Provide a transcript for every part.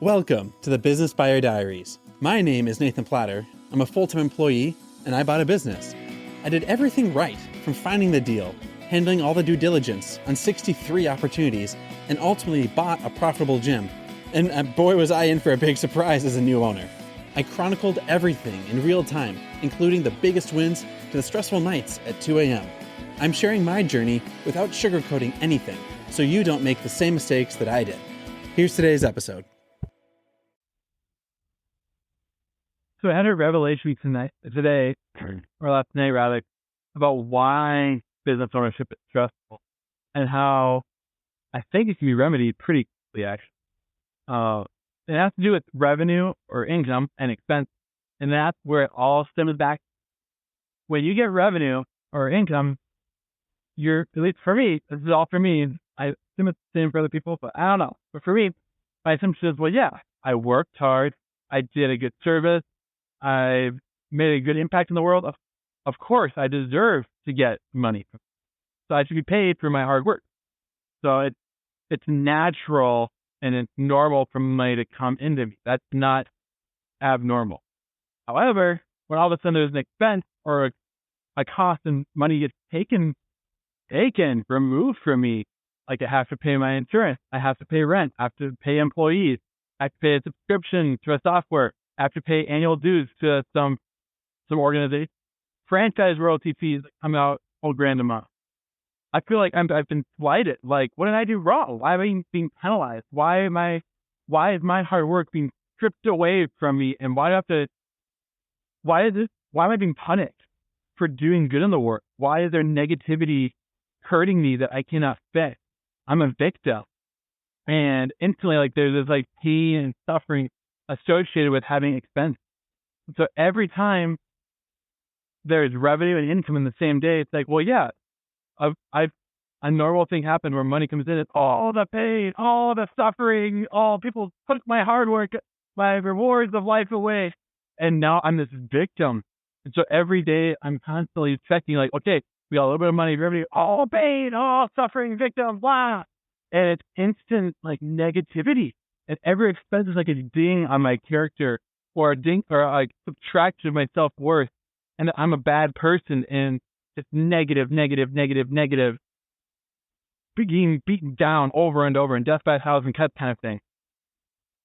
Welcome to the Business Buyer Diaries. My name is Nathan Platter. I'm a full-time employee, and I bought a business. I did everything right, from finding the deal, handling all the due diligence on 63 opportunities, and ultimately bought a profitable gym. And boy, was I in for a big surprise as a new owner. I chronicled everything in real time, including the biggest wins to the stressful nights at 2 a.m. I'm sharing my journey without sugarcoating anything, so you don't make the same mistakes that I did. Here's today's episode. So I had a revelation today, or last night rather, about why business ownership is stressful and how I think it can be remedied pretty quickly, actually. It has to do with revenue or income and expense, and that's where it all stems back. When you get revenue or income, at least for me, this is all for me, I assume it's the same for other people, but I don't know. But for me, my assumption is, well, yeah, I worked hard, I did a good service, I made a good impact in the world. Of course, I deserve to get money. So I should be paid for my hard work. So it's natural and it's normal for money to come into me. That's not abnormal. However, when all of a sudden there's an expense or a cost and money gets removed from me, like I have to pay my insurance, I have to pay rent, I have to pay employees, I have to pay a subscription to a software, I have to pay annual dues to some organization, franchise royalty fees that come out $1,000 a month. I feel like I've been slighted. Like, what did I do wrong? Why am I being penalized? Why is my hard work being stripped away from me? And why am I being punished for doing good in the work? Why is there negativity hurting me that I cannot fix? I'm a victim. And instantly, like, there's this like pain and suffering associated with having expense. So every time there's revenue and income in the same day, it's like, well, yeah, a normal thing happened where money comes in, it's all the pain, all the suffering, all people took my hard work, my rewards of life away. And now I'm this victim. And so every day I'm constantly checking, like, okay, we got a little bit of money, revenue, all pain, all suffering, victim, blah. And it's instant like negativity. And every expense is like a ding on my character or a ding or like subtraction of my self-worth. And I'm a bad person and just negative, being beaten down over and over and death by a thousand cuts kind of thing.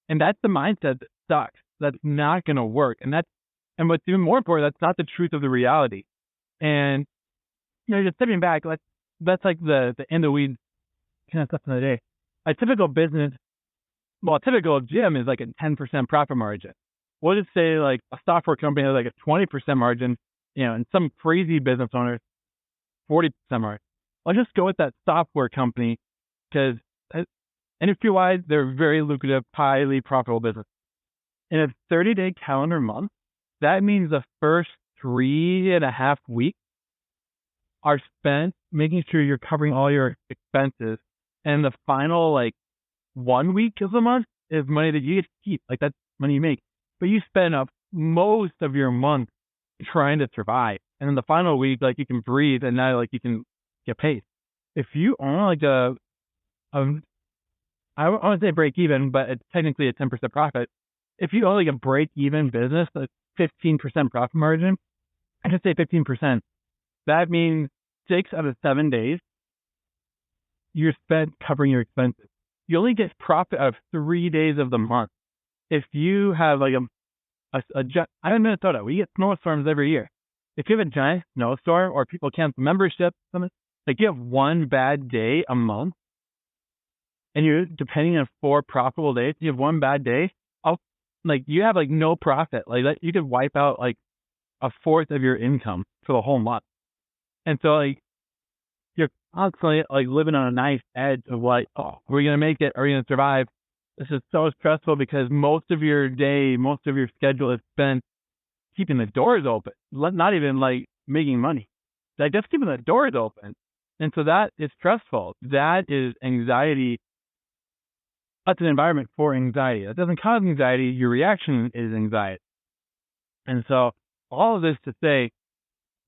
And that's the mindset that sucks. That's not going to work. And what's even more important, that's not the truth of the reality. And, just stepping back, that's like the end of weeds kind of stuff in the day. A typical gym is like a 10% profit margin. We'll just say like a software company has like a 20% margin, and some crazy business owners, 40% margin. I'll just go with that software company because industry-wise, they're very lucrative, highly profitable business. In a 30-day calendar month, that means the first 3.5 weeks are spent making sure you're covering all your expenses. And the final 1 week of the month is money that you get to keep. Like, that's money you make. But you spend up most of your month trying to survive. And then the final week, you can breathe and now, you can get paid. If you own, I want to say break even, but it's technically a 10% profit. If you own, a break even business, a 15% profit margin, I should say 15%. That means 6 out of 7 days you're spent covering your expenses. You only get profit out of 3 days of the month. If you have I'm in Minnesota, we get snowstorms every year. If you have a giant snowstorm or people cancel memberships, you have one bad day a month, and you're depending on 4 profitable days, you have one bad day, you have no profit. You could wipe out a fourth of your income for the whole month. And so you're constantly living on a knife edge of are we going to make it? Are we going to survive? This is so stressful because most of your day, most of your schedule is spent keeping the doors open, not even making money. Just keeping the doors open. And so that is stressful. That is anxiety. That's an environment for anxiety. That doesn't cause anxiety. Your reaction is anxiety. And so all of this to say,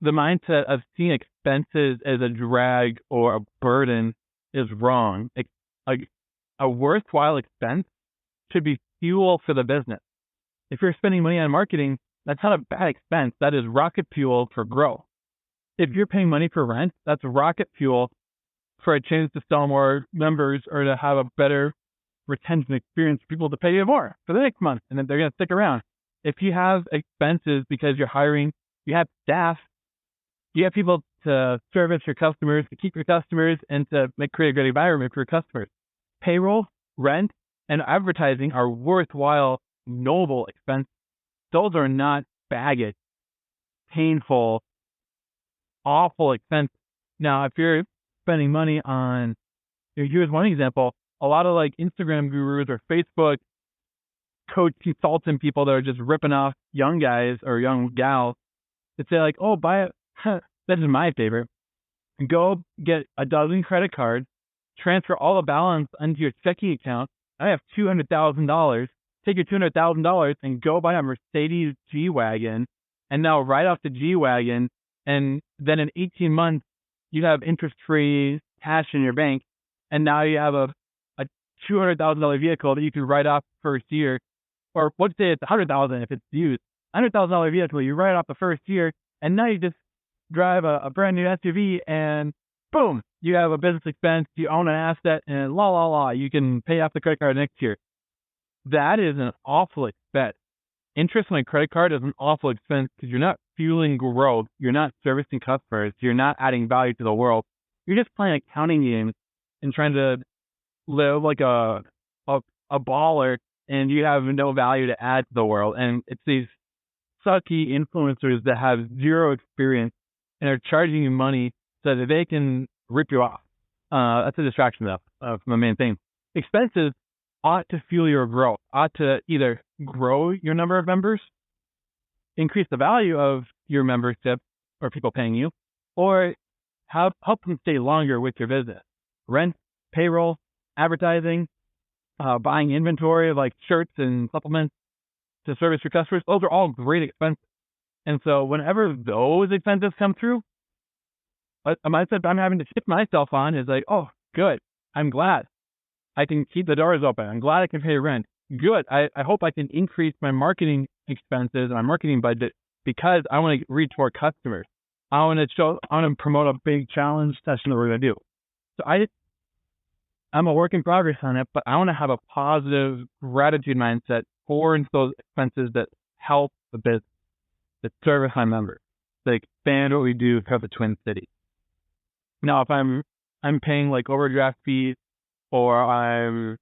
the mindset of seeing expenses as a drag or a burden is wrong. A worthwhile expense should be fuel for the business. If you're spending money on marketing, that's not a bad expense. That is rocket fuel for growth. If you're paying money for rent, that's rocket fuel for a chance to sell more members or to have a better retention experience for people to pay you more for the next month, and then they're going to stick around. If you have expenses because you're hiring, you have staff, you have people to service your customers, to keep your customers, and to create a great environment for your customers. Payroll, rent, and advertising are worthwhile, noble expenses. Those are not baggage, painful, awful expenses. Now, if you're spending money on, here's one example, a lot of like Instagram gurus or Facebook coach consultant people that are just ripping off young guys or young gals that say like, oh, buy it. That is my favorite. Go get a dozen credit cards, transfer all the balance into your checking account. I have $200,000. Take your $200,000 and go buy a Mercedes G-Wagon, and now write off the G-Wagon, and then in 18 months, you have interest-free cash in your bank, and now you have a $200,000 vehicle that you can write off first year, or let's say it's $100,000 if it's used. $100,000 vehicle, you write off the first year, and now you just drive a brand new SUV, and boom, you have a business expense, you own an asset, and you can pay off the credit card next year. That is an awful expense. Interest on a credit card is an awful expense because you're not fueling growth, you're not servicing customers, you're not adding value to the world. You're just playing accounting games and trying to live like a baller, and you have no value to add to the world. And it's these sucky influencers that have zero experience and are charging you money so that they can rip you off. That's a distraction though, from the main thing. Expenses ought to fuel your growth, ought to either grow your number of members, increase the value of your membership or people paying you, or help them stay longer with your business. Rent, payroll, advertising, buying inventory like shirts and supplements to service your customers, those are all great expenses. And so whenever those expenses come through, a mindset I'm having to shift myself on is like, oh, good, I'm glad I can keep the doors open. I'm glad I can pay rent. Good. I hope I can increase my marketing expenses and my marketing budget because I want to reach more customers. I want to promote a big challenge session that we're going to do. So I'm a work in progress on it, but I want to have a positive gratitude mindset towards those expenses that help the business, that service my members, that expand what we do throughout the Twin Cities. Now, if I'm paying like overdraft fees, or I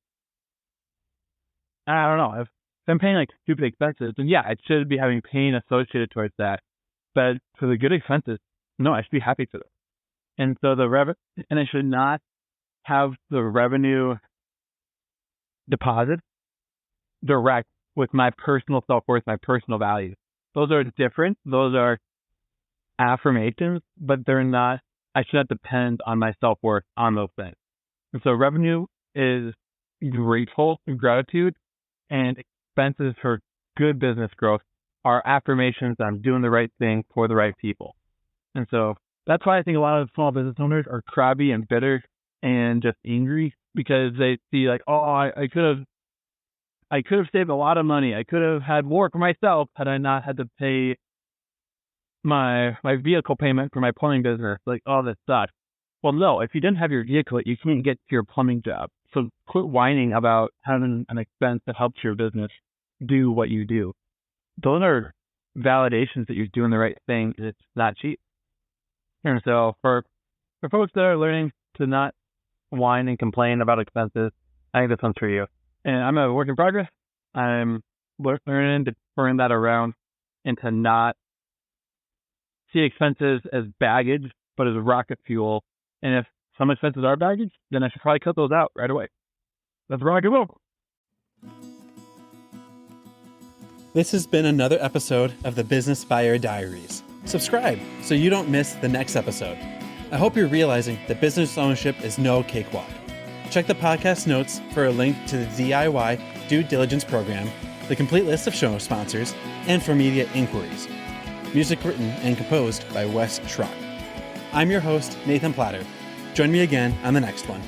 don't know, if I'm paying like stupid expenses, then yeah, I should be having pain associated towards that. But for the good expenses, no, I should be happy for them. And so I should not have the revenue deposit direct with my personal self-worth, my personal value. Those are different. Those are affirmations, but they're not, I should not depend on my self-worth on those things. And so revenue is gratitude, and expenses for good business growth are affirmations that I'm doing the right thing for the right people. And so that's why I think a lot of small business owners are crabby and bitter and just angry, because they see like, oh, I could have saved a lot of money. I could have had more for myself had I not had to pay my vehicle payment for my plumbing business. Like, oh, that sucks. Well, no, if you didn't have your vehicle, you can't get to your plumbing job. So quit whining about having an expense that helps your business do what you do. Those are validations that you're doing the right thing, and it's not cheap. And so for folks that are learning to not whine and complain about expenses, I think this one's for you. And I'm a work in progress. I'm learning to turn that around and to not see expenses as baggage, but as rocket fuel. And if some expenses are baggage, then I should probably cut those out right away. That's rocket fuel. This has been another episode of the Business Buyer Diaries. Subscribe so you don't miss the next episode. I hope you're realizing that business ownership is no cakewalk. Check the podcast notes for a link to the DIY due diligence program, the complete list of show sponsors, and for media inquiries. Music written and composed by Wes Schrock. I'm your host, Nathan Platter. Join me again on the next one.